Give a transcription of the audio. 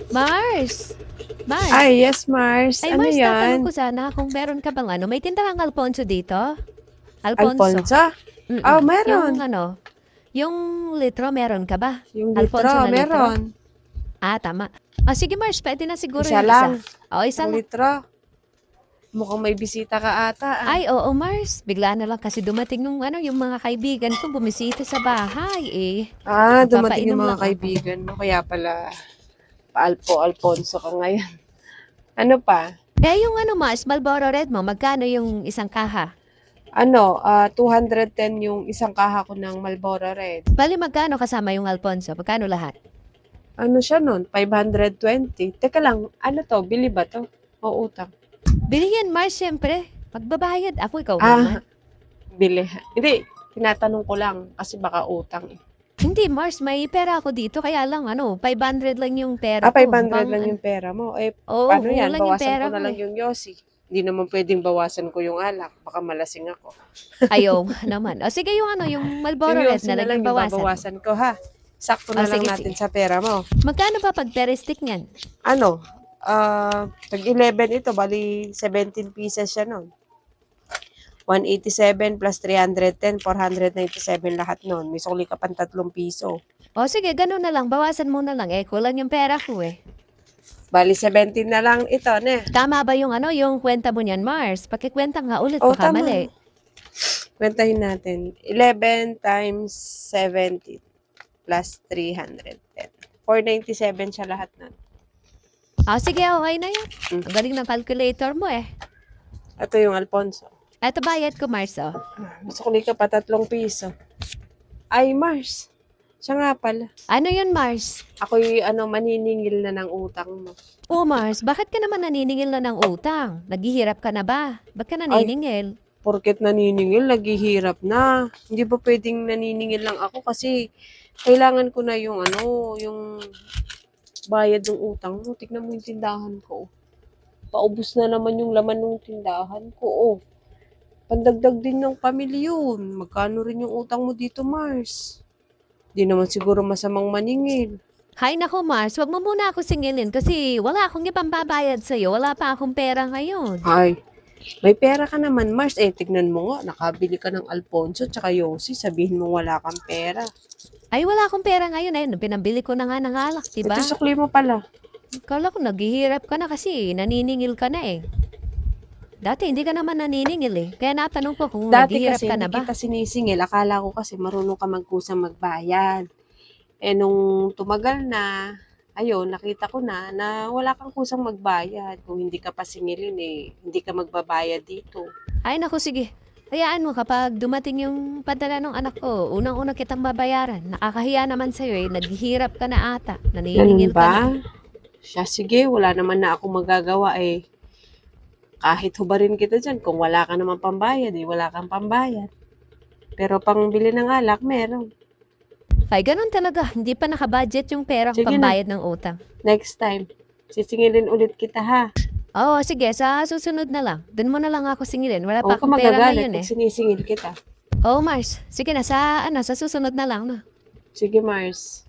Mars! Mars! Ay, yes, Mars. Ay, Ano Mars, tatanong yan? ko sana kung meron ka bang ano, may tindahang Alfonso dito? Alfonso. Alfonso? Oh, Yung meron. ano, yung litro meron ka ba? Yung Alfonso litro, na litro? meron. Ah, tama. Ah, sige Mars, pwede na siguro Isa yung isa. lang. O, isa Ang lang. litro. Mukhang may bisita ka ata, ah. Ay, oo Mars. Bigla na lang kasi dumating yung ano, yung mga kaibigan ko bumisita sa bahay eh. Ah, dumating Magpapainom yung mga lang ako. kaibigan mo. Kaya pala, Alfonso ka ngayon. Ano pa? Eh, yung ano Mars, Marlboro Red mo, magkano yung isang kaha? 210 yung isang kaha ko ng Marlboro Red. Bali, magkano kasama yung Alfonso? Magkano lahat? Ano siya nun? 520. Teka lang, ano to? Bili ba to? O utang? Bili yan Mars, syempre. Magbabayad. Ako, ikaw Ah, naman. bili. Hindi, tinatanong ko lang kasi baka utang eh. Hindi, Mars, may pera ako dito. Kaya lang, 500 lang yung pera ko. 500 lang yung pera mo. Eh, Oo, paano yan? kulang yung Bawasan pera ko na ko lang eh. yung yosi. Hindi naman pwedeng bawasan ko yung alak. Baka malasing ako. Ayaw naman. O sige, yung Yung Marlboro Red yosi na na lang lang yung yung bawasan. babawasan ko ha. Sakto na lang Sige, natin sige. sa pera mo. Magkano ba pag peristik niyan? Ano? Pag 11 ito, bali 17 pieces siya nun. 187 plus 310, 497 lahat nun. May sukli ka pang 3 piso. O sige, ganun na lang. Bawasan mo na lang. Eh, kulang yung pera ko eh. Bali 17 na lang ito, ne? Tama ba yung yung kwenta mo niyan, Mars? Pakikwenta nga ulit, Oh, baka tama. mali. Kwentahin natin. 11 times 70 plus 310. 497 siya lahat nun. Sige, okay na yan. Mm. Ang galing ng calculator mo eh. Ito yung Alfonso. Eto bayad ko, Mars, oh. Sukli ka pa 3 piso. Ay, Mars. Siya nga pala. Ano yun, Mars? Ako'y maniningil na ng utang mo. Oh, Mars, bakit ka naman naniningil na ng utang? Naghihirap ka na ba? Ba't ka naniningil? Porket naniningil, naghihirap na. Hindi ba pwedeng naniningil lang ako kasi kailangan ko na yung yung bayad ng utang mo. Tignan mo yung tindahan ko. Paubos na naman yung laman ng tindahan ko. Oh. Pandagdag din ng pamilya yun. Magkano rin yung utang mo dito, Mars? Di naman siguro masamang maningil. Hay nako, Mars, wag mo muna ako singilin kasi wala akong ipambabayad sa'yo. Wala pa akong pera ngayon. Ay, may pera ka naman, Mars. Eh, tignan mo nga. Nakabili ka ng Alfonso tsaka Yossi. Sabihin mo wala kang pera. Ay, wala akong pera ngayon. Ayun, pinambili ko na nga ng alak, diba? Ito sukli mo pala. Kala ko naghihirap ka na kasi naniningil ka na eh. Dati hindi ka naman naniningil eh. Kaya natanong ko kung Dati naghihirap kasi ka na hindi ba? kita sinisingil. Akala ko kasi marunong ka magkusang magbayad. Eh nung tumagal na, ayun, nakita ko na wala kang kusang magbayad. Kung hindi ka pa singilin eh, hindi ka magbabayad dito. Ay, naku, sige. Hayaan mo kapag dumating yung padala ng anak ko, unang-una kitang babayaran. Nakakahiya naman sa'yo eh. Naghihirap ka na ata. Ganun Naniningil ka na. ba? Siya, sige, wala naman na ako magagawa eh. Kahit hubarin kita dyan, kung wala ka naman pambayad eh, wala kang pambayad. Pero pang bili ng alak, meron. Ay, ganun talaga. Hindi pa nakabudget yung pera ko Sige pambayad ng utang. Next time, sisingilin ulit kita ha. Oo, sige. Sa susunod na lang. Doon mo na lang ako singilin. Wala pa Huwag ka akong pera magagalit ngayon eh. pag sinisingil kita. Oo, Mars. Sige na. Sa susunod na lang. No? Sige, Mars.